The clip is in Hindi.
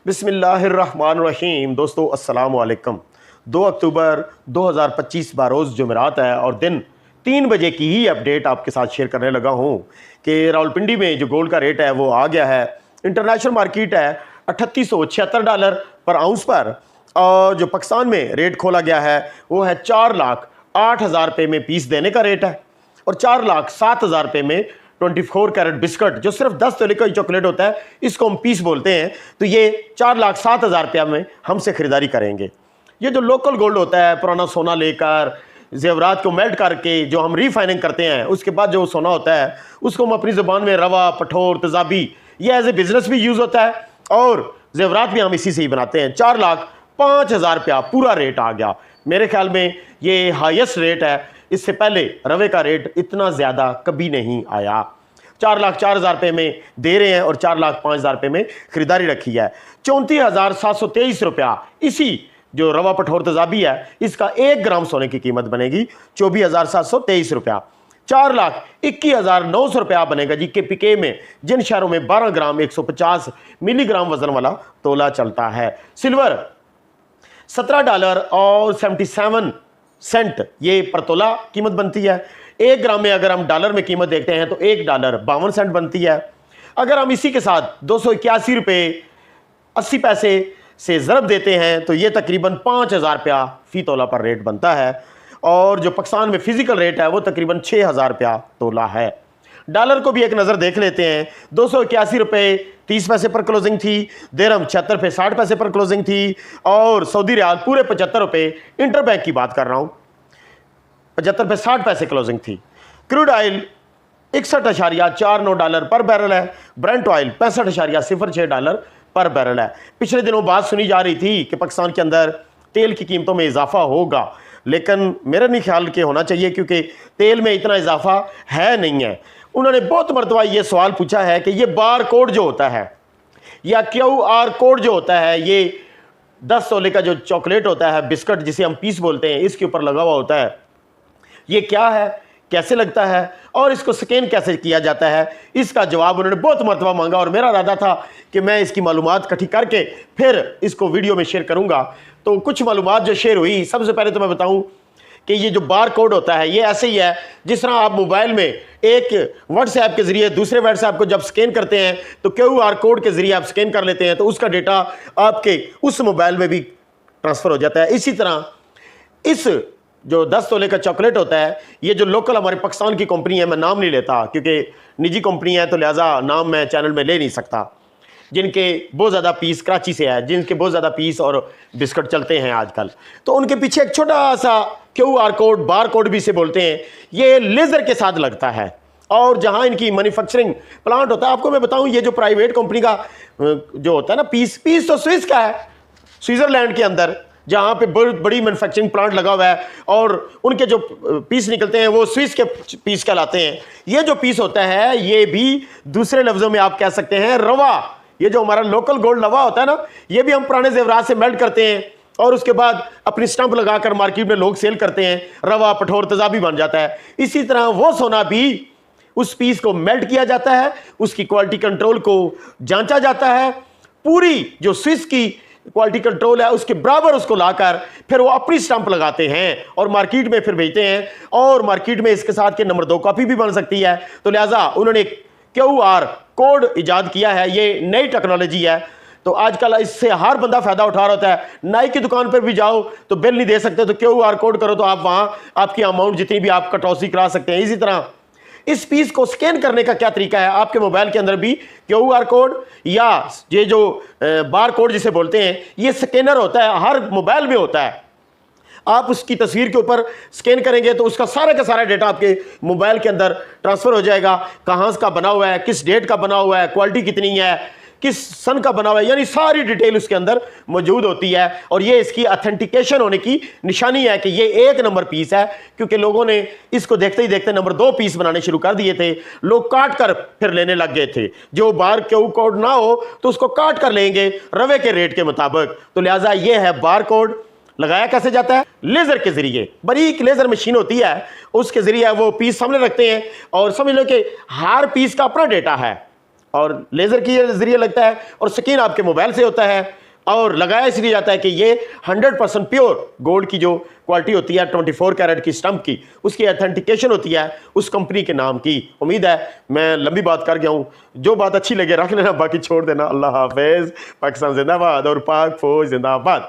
बिस्मिल्लाहिर्रहमानिर्रहीम। दोस्तों अस्सलाम वालेकुम। 2 अक्टूबर 2025 बारोज़ जुमेरात है और दिन 3 बजे की ही अपडेट आपके साथ शेयर करने लगा हूँ कि रावलपिंडी में जो गोल्ड का रेट है वो आ गया है। इंटरनेशनल मार्केट है $3876 पर आउंस पर, और जो पाकिस्तान में रेट खोला गया है वो है 4,08,000 रुपये में पीस देने का रेट है, और 4,07,000 रुपये में 24 कैरेट बिस्कट जो सिर्फ 10 तोले का चॉकलेट होता है, इसको हम पीस बोलते हैं। तो ये 4,07,000 रुपया में हमसे खरीदारी करेंगे। ये जो लोकल गोल्ड होता है, पुराना सोना लेकर जेवरात को मेल्ट करके जो हम रीफाइनिंग करते हैं, उसके बाद जो सोना होता है उसको हम अपनी ज़ुबान में रवा, पठोर, तेज़ाबी, ये एज ए बिजनेस भी यूज़ होता है और जेवरात भी हम इसी से ही बनाते हैं। 4,05,000 रुपया पूरा रेट आ गया। मेरे ख्याल में ये हाईएस्ट रेट है। इससे पहले रवे का रेट इतना ज़्यादा कभी नहीं आया। 4,04,000 रुपये में दे रहे हैं और 4,05,000 रुपये में खरीदारी रखी है। 34,723 रुपया इसी जो रवा पठोर तेज़ाबी है, इसका 1 ग्राम सोने की कीमत बनेगी 24,723 रुपया। 4,21,900 रुपया बनेगा जी के में, जिन शहरों में 12 ग्राम 150 मिलीग्राम वजन वाला तोला चलता है। सिल्वर $17 और 77 सेंट ये पर तोला कीमत बनती है। 1 ग्राम में अगर हम डॉलर में कीमत देखते हैं तो $1.52 बनती है। अगर हम इसी के साथ 281 रुपये 80 पैसे से ज़रब देते हैं तो ये तकरीबन 5,000 रुपया फ़ी तोला पर रेट बनता है, और जो पाकिस्तान में फ़िज़िकल रेट है वो तकरीबन 6,000 रुपया तोला है। डॉलर को भी एक नज़र देख लेते हैं। 281 रुपये 30 पैसे पर क्लोजिंग थी, दिरहम 76 रुपये 60 पैसे पर क्लोजिंग थी, और सऊदी रियाल पूरे 75 रुपये, इंटरबैंक की बात कर रहा हूँ, 75 रुपये 60 पैसे क्लोजिंग थी। क्रूड ऑयल $61.49 पर बैरल है। ब्रेंट ऑयल $65.06 पर बैरल है। पिछले दिनों बात सुनी जा रही थी कि पाकिस्तान के अंदर तेल की कीमतों में इजाफा होगा, लेकिन मेरा नहीं ख्याल कि होना चाहिए, क्योंकि तेल में इतना इजाफा है नहीं है। उन्होंने बहुत मरतबा ये सवाल पूछा है कि ये बार कोड जो होता है या QR कोड जो होता है, ये 10 तोले का जो चॉकलेट होता है, बिस्कट जिसे हम पीस बोलते हैं, इसके ऊपर लगा हुआ होता है, ये क्या है, कैसे लगता है और इसको स्कैन कैसे किया जाता है, इसका जवाब उन्होंने बहुत मरतबा मांगा। और मेरा इरादा था कि मैं इसकी मालूमात इकट्ठी करके फिर इसको वीडियो में शेयर करूंगा। तो कुछ मालूमात जो शेयर हुई, सबसे पहले तो मैं बताऊं कि ये जो बार कोड होता है ये ऐसे ही है जिस तरह आप मोबाइल में एक व्हाट्सएप के ज़रिए दूसरे व्हाट्सएप को जब स्कैन करते हैं तो QR कोड के ज़रिए आप स्कैन कर लेते हैं, तो उसका डेटा आपके उस मोबाइल में भी ट्रांसफ़र हो जाता है। इसी तरह इस जो 10 तोले का चॉकलेट होता है, ये जो लोकल हमारे पाकिस्तान की कंपनी है, मैं नाम नहीं लेता क्योंकि निजी कंपनी है तो लिहाजा नाम मैं चैनल में ले नहीं सकता, जिनके बहुत ज़्यादा पीस कराची से है, जिनके बहुत ज़्यादा पीस और बिस्कट चलते हैं आजकल, तो उनके पीछे एक छोटा सा QR कोड, बार कोड भी इसे बोलते हैं, ये लेज़र के साथ लगता है। और जहाँ इनकी मैन्युफैक्चरिंग प्लांट होता है, आपको मैं बताऊँ, ये जो प्राइवेट कंपनी का जो होता है ना, पीस तो स्विस का है, स्विट्ज़रलैंड के अंदर, जहाँ पे बहुत बड़ी मैन्युफैक्चरिंग प्लांट लगा हुआ है, और उनके जो पीस निकलते हैं वो स्विस के पीस कहलाते हैं। ये जो पीस होता है ये भी दूसरे लफ्ज़ों में आप कह सकते हैं रवा। ये जो हमारा लोकल गोल्ड रवा होता है ना, ये भी हम पुराने जेवरात से मेल्ट करते हैं और उसके बाद अपनी स्टंप लगाकर मार्केट में लोग सेल करते हैं, रवा पठोर तेज़ाबी बन जाता है। इसी तरह वो सोना भी उस पीस को मेल्ट किया जाता है, उसकी क्वालिटी कंट्रोल को जांचा जाता है, पूरी जो स्विस की क्वालिटी कंट्रोल है उसके बराबर उसको लाकर फिर वो अपनी स्टंप लगाते हैं और मार्केट में फिर बेचते हैं, और मार्केट में इसके साथ के नंबर 2 कॉपी भी बन सकती है। तो लिहाजा उन्होंने QR कोड इजाद किया है। ये नई टेक्नोलॉजी है, तो आजकल इससे हर बंदा फायदा उठा रहा होता है। नाई की दुकान पर भी जाओ तो बिल नहीं दे सकते, तो QR कोड करो तो आप वहां आपकी अमाउंट जितनी भी आप कटौती करा सकते हैं। इसी तरह इस पीस को स्कैन करने का क्या तरीका है, आपके मोबाइल के अंदर भी QR कोड या ये जो बार कोड जिसे बोलते हैं, ये स्कैनर होता है, हर मोबाइल में होता है। आप उसकी तस्वीर के ऊपर स्कैन करेंगे तो उसका सारा का सारा डेटा आपके मोबाइल के अंदर ट्रांसफ़र हो जाएगा। कहाँ का बना हुआ है, किस डेट का बना हुआ है, क्वालिटी कितनी है, किस सन का बना हुआ है, यानी सारी डिटेल उसके अंदर मौजूद होती है। और ये इसकी ऑथेंटिकेशन होने की निशानी है कि ये 1 नंबर पीस है, क्योंकि लोगों ने इसको देखते ही देखते नंबर 2 पीस बनाने शुरू कर दिए थे। लोग काट कर फिर लेने लग गए थे। जो बार QR कोड ना हो तो उसको काट कर लेंगे रवे के रेट के मुताबिक। तो लिहाजा ये है बार कोड। लगाया कैसे जाता है, लेज़र के ज़रिए, बारीक लेज़र मशीन होती है, उसके ज़रिए वो पीस सामने रखते हैं और समझ लो कि हर पीस का अपना डेटा है और लेज़र के ज़रिए लगता है और स्किन आपके मोबाइल से होता है और लगाया इसलिए जाता है कि ये 100% प्योर गोल्ड की जो क्वालिटी होती है 24 कैरेट की स्टंप की, उसकी ऑथेंटिकेशन होती है उस कंपनी के नाम की। उम्मीद है मैं लंबी बात कर गया हूँ, जो बात अच्छी लगे रख लेना, बाकी छोड़ देना। अल्लाह हाफिज़। पाकिस्तान जिंदाबाद और पाक फौज जिंदाबाद।